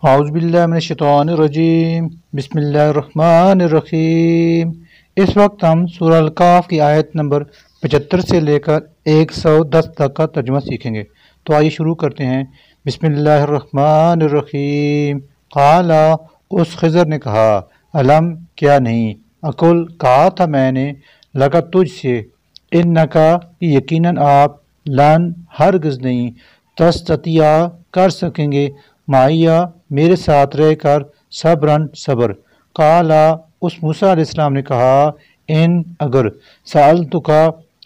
اعوذ باللہ من الشیطان الرجیم بسم اللہ الرحمن الرحیم۔ اس وقت ہم سورہ الکاف کی آیت نمبر 75 سے لے کر 110 تک کا ترجمہ سیکھیں گے۔ تو آئیے شروع کرتے ہیں۔ بسم اللہ الرحمن الرحیم۔ قال، اس خضر نے کہا، علم کیا نہیں، اقل کہا تھا میں نے، لگا تجھ سے، انکا یقیناً آپ، لن ہرگز نہیں، تستطیع کر سکیں گے، معیہ میرے ساتھ رہ کر، صبرن صبر۔ قالا، اس موسیٰ علیہ السلام نے کہا، ان اگر سألتکا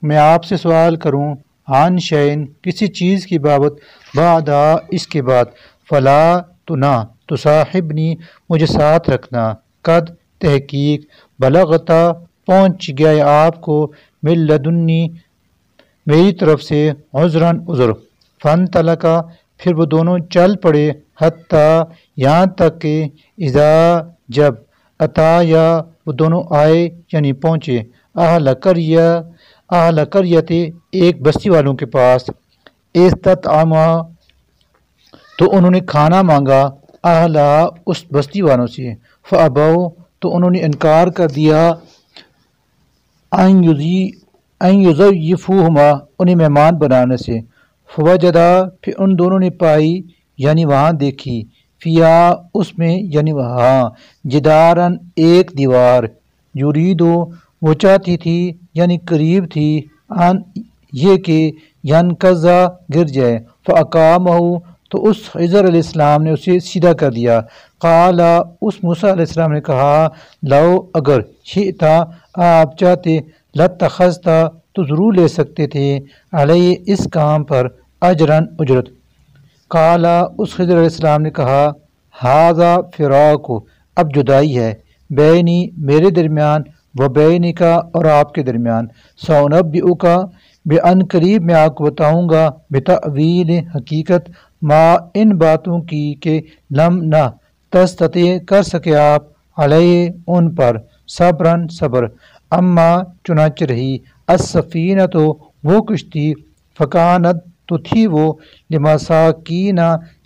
میں آپ سے سوال کروں، عن شیئن کسی چیز کی بابت، بعد اس کے بعد، فلا تو نہ، تصاحبنی مجھے ساتھ رکھنا، قد تحقیق، بلغتا پہنچ گیا آپ کو، من لدنی میری طرف سے، عذراً عذر۔ فانطلقا پھر وہ دونوں چل پڑے، حتیٰ یہاں تک کہ، اذا جب، اتایا وہ دونوں آئے یعنی پہنچے، اہل قریت ایک بستی والوں کے پاس، استطعما تو انہوں نے کھانا مانگا، اہلا اس بستی والوں سے، فابوا تو انہوں نے انکار کر دیا، ان یضیفوہما انہیں مہمان بنانے سے، فوجدا پھر ان دونوں نے پائی یعنی وہاں دیکھی، فیا اس میں یعنی وہاں، جدارن ایک دیوار، یریدو وہ چاہتی تھی یعنی قریب تھی، ان یہ کہ ینقضا گر جائے، فاقامہ تو اس خضر علیہ السلام نے اسے سیدھا کر دیا۔ قال، اس موسیٰ علیہ السلام نے کہا، لو اگر شئتا آپ چاہتے، لاتخذتا تو ضرور لے سکتے تھے، علیہ اس کام پر، اجراً اجرت۔ قال، اس خضر علیہ السلام نے کہا، ھذا فراق اب جدائی ہے، بینی میرے درمیان، و بینکا اور آپ کے درمیان، سأنبئک بے ان قریب میں آپ کو بتاؤں گا، بتأویل حقیقت، ما ان باتوں کی کہ لم نہ تستطیع کر سکے آپ، علیہ ان پر، صبراً صبر۔ اما چنانچہ رہی، السفینۃ وہ کشتی، فکانت تو تھی وہ، لمساکین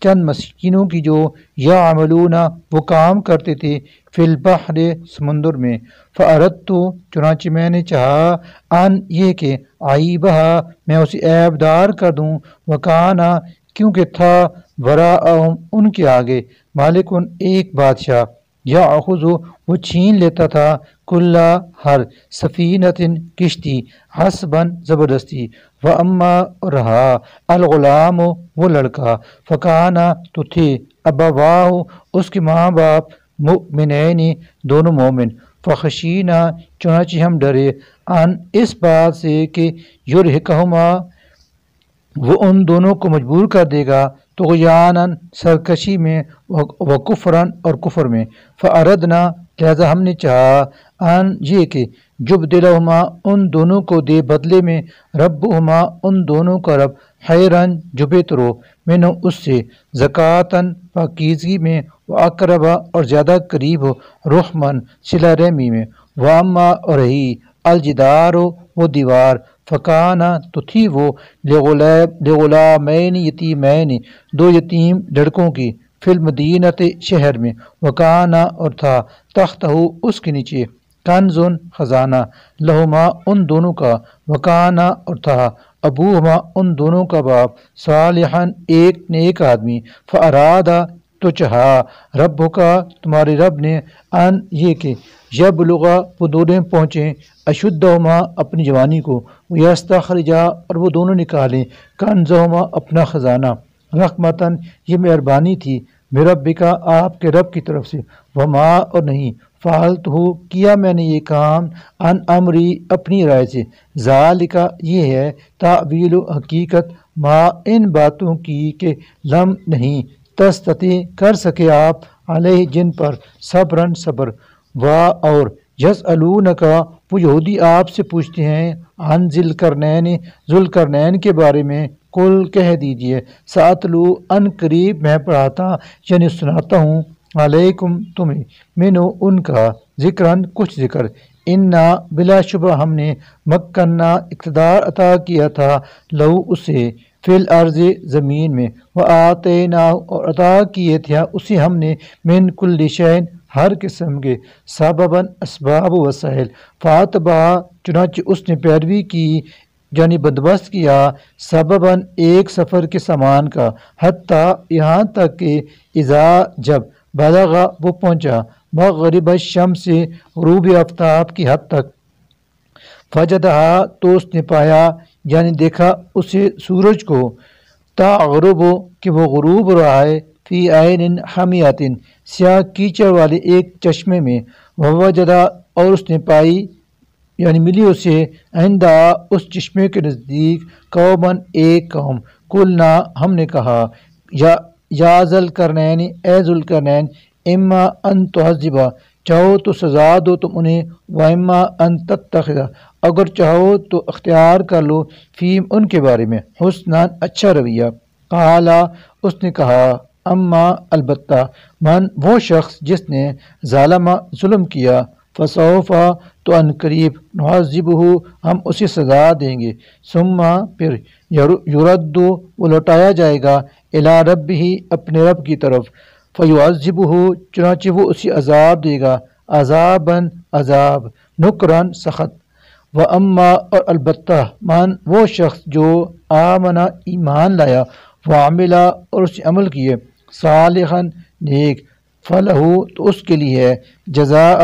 چند مسکینوں کی جو، یعملون وہ کام کرتے تھے، فی البحر سمندر میں، فاردت چنانچہ میں نے چاہا، ان یہ کہ اعیبھا میں اسے عیب دار کر دوں، وکانا کیونکہ تھا، وراءہم ان کے آگے، مالکن ایک بادشاہ، یاخذ وہ چھین لیتا تھا، کل ہر، سفینۃ کشتی، حسباً زبردستی، واما اور رہا، الغلام وہ لڑکا، فکانا تو تھے، ابواہ اس کے ماں باپ، مؤمنین دونوں مومن، فخشینا چنانچہ ہم ڈرے، ان اس بات سے کہ یرہقہما وہ ان دونوں کو مجبور کر دے گا، طغیاناً سرکشی میں، و کفراً اور کفر میں، فاردنا لہذا ہم نے چاہا، ان یہ کہ یبدلہما ان دونوں کو دے بدلے میں، ربہما ان دونوں کا رب، خیراً جو بہتر ہو، منہ اس سے، زکوٰۃً پاکیزگی میں، واقربا اور زیادہ قریب ہو، رحماً صلہ رحمی میں، واما اور رہی، الجدار وہ دیوار، فکانا تو تھی وہ، لغلامین یتیمین دو یتیم لڑکوں کی، فی المدینۃ شہر میں، وکانا اور تھا، تحتہ اس کے نیچے، کنزن خزانہ، لہما ان دونوں کا، وکانا اور تھا، ابوہما ان دونوں کا باپ، صالحاً ایک نیک آدمی، فارادہ تو چاہا، ربک تمہارے رب نے، ان یہ کہ یبلغا وہ دونوں پہنچیں، اشدہما اپنی جوانی کو، ویستخرجا اور وہ دونوں نکالیں، کنزہما اپنا خزانہ، رحمتاً یہ مہربانی تھی، من ربک آپ کے رب کی طرف سے، وما اور نہیں، فعلتہ کیا میں نے یہ کام، ان امری اپنی رائے سے، ذالک یہ ہے، تأویل حقیقت، ما ان باتوں کی کہ لم نہیں، تستطیع کر سکے آپ، علیہ جن پر، صبراً صبر، و اور، یسألونک وہ یہودی آپ سے پوچھتے ہیں، عن ذی القرنین کے بارے میں، قل کہہ دیجئے، ساتلو ان قریب میں پڑھاتا یعنی سناتا ہوں، علیکم تمہیں، منہ ان کا، ذکراً کچھ ذکر، انا بلا شبہ ہم نے، مکنہ اقتدار عطا کیا تھا، لہو اسے، فی الارض زمین میں، وآتیناہ اور عطا کیے تھے اسے ہم نے من کل شیء ہر قسم کے، سبباً اسباب و وسائل، فاتبع چنانچہ اس نے پیروی کی یعنی بندوبست کیا، سبباً ایک سفر کے سامان کا، حتیٰ یہاں تک کہ اذا جب بلغا وہ پہنچا مغرب الشمس غروب آفتاب کی حد تک، فجدہا تو اس نے پایا یعنی دیکھا اسے سورج کو، تغرب کہ وہ غروب رہا ہے، فی عین حمیۃ سیاہ کیچڑ والے ایک چشمے میں، ووجدا اور اس نے پائی یعنی ملی اسے عندہ اس چشمے کے نزدیک، قوماً ایک قوم، قلنا ہم نے کہا یا ذوالقرنین اے ذوالقرنین، اما ان تعذبا چاہو تو سزا دو تم انہیں، و اما ان تتخذ اگر چاہو تو اختیار کر لو، فیم ان کے بارے میں حسناً اچھا رویہ، قالا اس نے کہا اما البتہ من وہ شخص جس نے ظالم ظلم کیا، فسوف تو ان قریب نعذبہ ہم اسے سزا دیں گے، ثم پھر یرد وہ لوٹایا جائے گا، الی ربہ اپنے رب کی طرف، فیعذبہ چنانچہ وہ اسے عذاب دے گا، عذاباً عذاب، نکراً سخت، واما اور البتہ من وہ شخص جو آمنا ایمان لایا، وعملا اور اس عمل کیے، صالحاً نیک، فلہ تو اس کے لیے ہے جزاء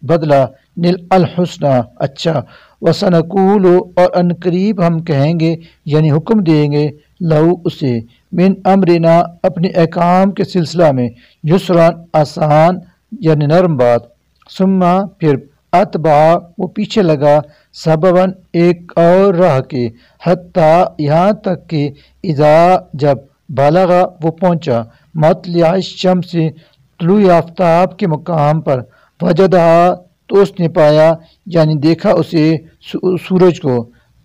بدلہ، نیل الحسنہ اچھا، وسنقول اور ان قریب ہم کہیں گے یعنی حکم دیں گے، لہو اسے، من امرنا اپنے احکام کے سلسلہ میں، یسرا آسان یعنی نرم بات، ثم پھر اتبع وہ پیچھے لگا، سبباً ایک اور راہ کے، حتیٰ یہاں تک کہ اذا جب بالغا وہ پہنچا مطلع الشمس طلوع آفتاب کے مقام پر، وجدہا تو اس نے پایا یعنی دیکھا اسے سورج کو،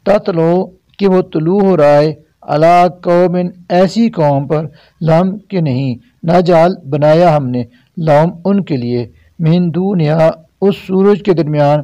تطلع کہ وہ طلوع ہو رہا ہے، علی قوم ایسی قوم پر، لم کہ نہیں، نجعل بنایا ہم نے، لہم ان کے لیے، من دونہا اس سورج کے درمیان،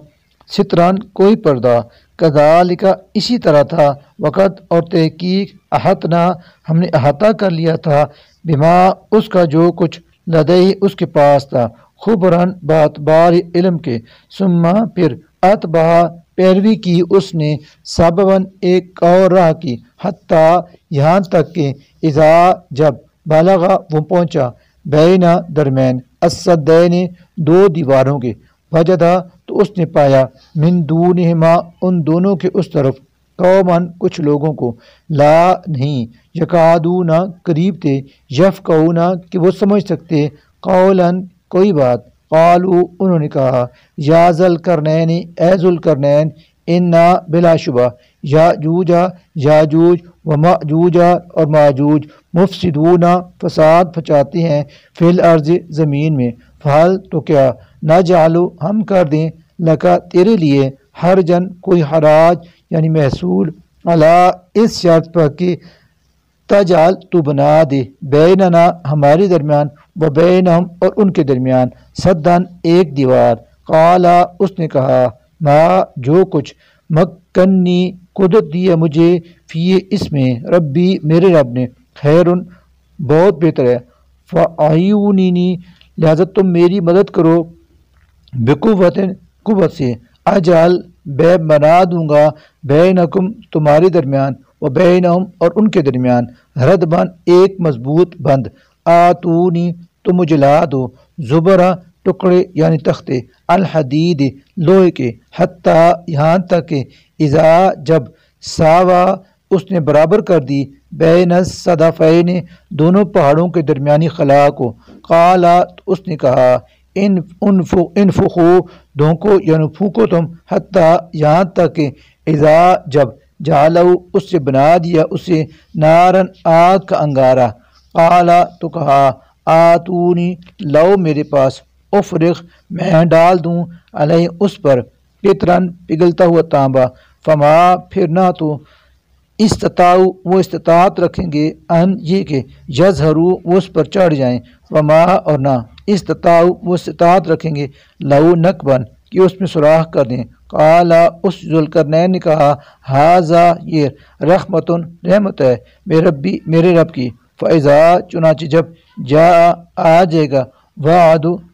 ستران کوئی پردہ، کذالک اسی طرح تھا، وقت اور تحقیق، احطنا ہم نے احاطہ کر لیا تھا، بما اس کا جو کچھ، لدیہ اس کے پاس تھا، خبراً بات بار علم کے، ثم پھر اتبع پیروی کی اس نے، سبباً ایک اور راہ کی، حتیٰ یہاں تک کہ اذا جب بالغا وہ پہنچا، بینا درمین، السدین دو دیواروں کے، وجدا تو اس نے پایا، من دونہما ان دونوں کے اس طرف، قوماً کچھ لوگوں کو، لا نہیں، یکادون قریب تھے، یفقہون کہ وہ سمجھ سکتے، قولاً کوئی بات، قالو انہوں نے کہا، یا ذوالقرنین اے ذوالقرنین، انا بلا شبہ یاجوج و ماجوج اور ماجوج، مفسدون فساد پھچاتے ہیں، فی الارض زمین میں، فحل تو کیا، نجعلو ہم کر دیں، لکا تیرے لیے، حرجن کوئی حراج یعنی محصول، علا اس شرط پر کہ تجعل تو بنا دے، بیننا ہمارے درمیان، و بینہم اور ان کے درمیان، سدن ایک دیوار، قالا اس نے کہا، ما جو کچھ، مکنی قدرت دی ہے مجھے، فی اس میں، ربی میرے رب نے، خیرن بہت بہتر ہے، فاعینونی لہذا تم میری مدد کرو، بقوت قوت سے، اجعل بے بنا دوں گا، بینکم تمہارے درمیان، و بینہم اور ان کے درمیان، ردبان ایک مضبوط بند، آتونی تو مجھے لا دو، زبرہ ٹکڑے یعنی تختے، الحدید لوہے کے، حتیٰ یہاں تک کہ اذا جب ساوا اس نے برابر کر دی، بین الصدفین دونوں پہاڑوں کے درمیانی خلا کو، قالا تو اس نے کہا، انفخو دھونکو یعنی پھونکو تم، حتیٰ یہاں تک کہ اذا جب جعلو اس سے بنا دیا اسے، نارن آگ کا انگارہ، قالا تو کہا، آتونی لو میرے پاس، افرغ میں ڈال دوں، علیہ اس پر، قطرن پگھلتا ہوا تانبا، فما پھر نہ تو استطاعو وہ استطاعت رکھیں گے، ان یہ کہ یظہروا وہ اس پر چڑھ جائیں، وما اور نہ استطاعو وہ استطاعت رکھیں گے، لہو نقبن کہ اس میں سوراخ کر دیں، قالا اس ذوالقرنین نے کہا ہاذا یہ رحمتن رحمت ہے میرے رب کی فیضا چنانچہ جب جا آ جائے گا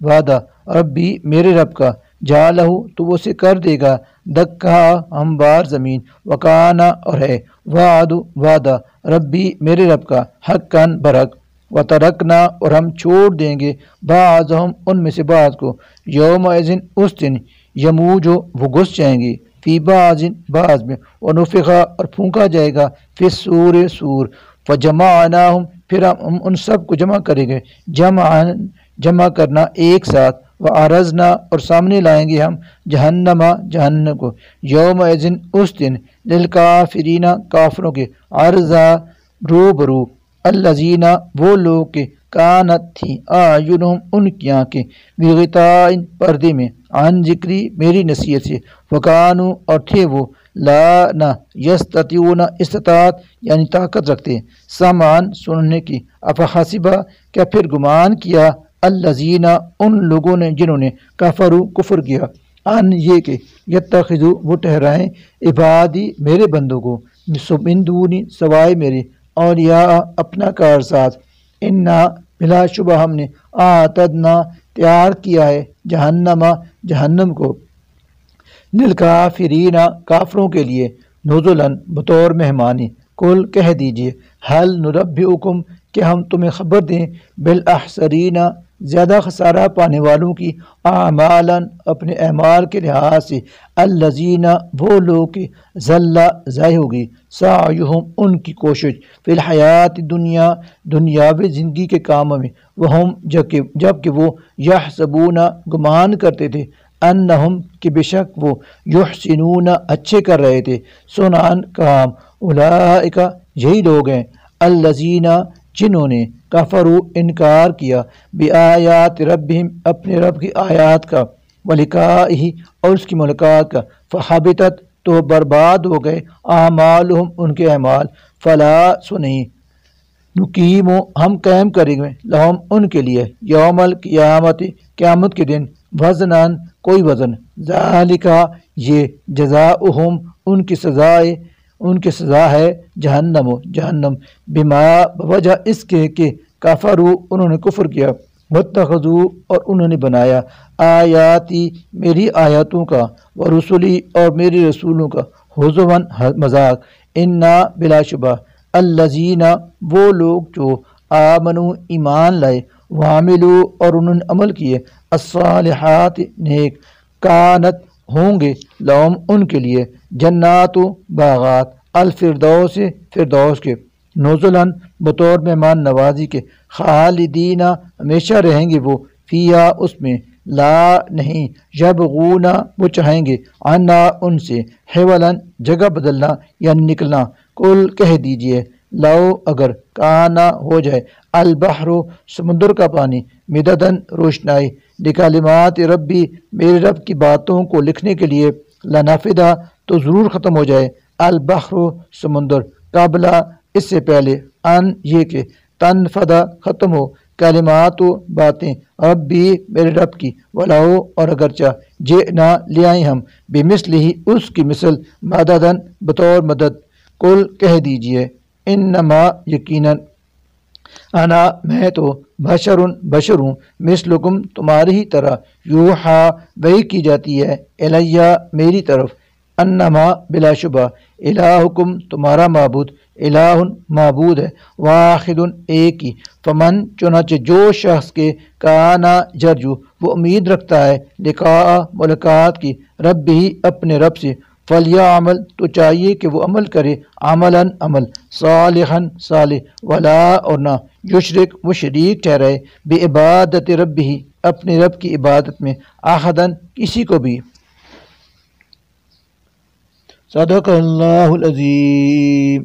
وعدہ ربی میرے رب کا جالہ تو وہ اسے کر دے گا دکا ہموار زمین وکانا اور ہے وعدہ ربی میرے رب کا حقاً برحق وترکنا اور ہم چھوڑ دیں گے بعضہم ان میں سے بعض کو یومئذ اس دن یموجو وہ گھس جائیں گے فی بعض میں ونفخا اور پھونکا جائے گا فی سور فجمعناہم پھر ہم ان سب کو جمع کریں گے جمع کرنا ایک ساتھ وعرضنا اور سامنے لائیں گے ہم جہنم کو یومئذ اس دن للکافرین کافروں کے عرضا روبرو الذین وہ لوگ کے کانت تھی اعینہم ان کی آنکھیں بغطاء پردے میں عن ذکری میری نصیحت سے وکانو اور تھے وہ لا نہ یستطیعون استطاعت یعنی طاقت رکھتے سمعن سننے کی افحسبا کیا پھر گمان کیا الذین ان لوگوں نے جنہوں نے کفر کیا ان یہ کہ یتخذو وہ ٹھہرائیں عبادی میرے بندوں کو من دونی سوائے میرے اولیاء اپنا کارساز انا بلا شبہ ہم نے اعتدنا تیار کیا ہے جہنم کو للکافرین کافروں کے لیے نزلاً بطور مہمانی کل کہہ دیجئے حل ننبئکم کہ ہم تمہیں خبر دیں بالاخسرین زیادہ خسارہ پانے والوں کی اعمالاً اپنے اعمال کے لحاظ سے الذین وہ لوگ کے ضائع ہوگی سعیہم ان کی کوشش فی الحیات دنیاوی زندگی کے کاموں میں وہم جبکہ وہ یحسبون گمان کرتے تھے انہم کہ بے شک وہ یحسنون اچھے کر رہے تھے سنان کام اولئک یہی لوگ ہیں الذین جنہوں نے کفروا انکار کیا بآیات ربہم اپنے رب کی آیات کا ولقائہ اور اس کی ملاقات کا فحبطت تو برباد ہو گئے اعمالہم ان کے اعمال فلا سنیں نقیم ہم قائم کریں گے لہم ان کے لیے یوم القیامت قیامت کے دن وزنان کوئی وزن ذالکا یہ جزاؤہم ان کی سزا ہے جہنم بما بوجہ اس کے کہ کفروا انہوں نے کفر کیا واتخذوا اور انہوں نے بنایا آیاتی میری آیاتوں کا ورسلی اور میری رسولوں کا ہزوا مذاق انا بلا شبہ الذین وہ لوگ جو آمنوا ایمان لائے وعملوا اور انہوں نے عمل کیے الصالحات نیک کانت ہوں گے لہم ان کے لیے جنات و باغات الفردوس فردوس کے نزلاً بطور مہمان نوازی کے خالدین ہمیشہ رہیں گے وہ فیہا اس میں لا نہیں یبغون وہ چاہیں گے عنا ان سے حولاً جگہ بدلنا یا نکلنا کل کہہ دیجئے لو اگر کانا ہو جائے البحر سمندر کا پانی مددن روشنائی لکلمات ربی میرے رب کی باتوں کو لکھنے کے لیے لنفدا تو ضرور ختم ہو جائے البحر سمندر قبل اس سے پہلے ان یہ کہ تنفدا ختم ہو کلمات و باتیں ربی میرے رب کی ولو اور اگرچہ جئنا لے آئیں ہم بمثلہ اس کی مثل مددن بطور مدد کل کہہ دیجئے انما یقیناً انا میں تو بشر ہوں مثلکم تمہاری ہی طرح یوحا وحی کی جاتی ہے الیہ میری طرف انما بلا شبہ الہکم تمہارا معبود الہ معبود ہے واحد ایک ہی فمن چنانچہ جو شخص کے کانا جرجو وہ امید رکھتا ہے لقاء ملاقات کی رب ہی اپنے رب سے فلیعمل تو چاہیے کہ وہ عمل کرے عملاً عمل صالحاً صالح ولا اور نہ یشرک وہ شریک ٹھہرائے بعبادت رب ہی اپنے رب کی عبادت میں احداً کسی کو بھی صدق اللہ العظیم.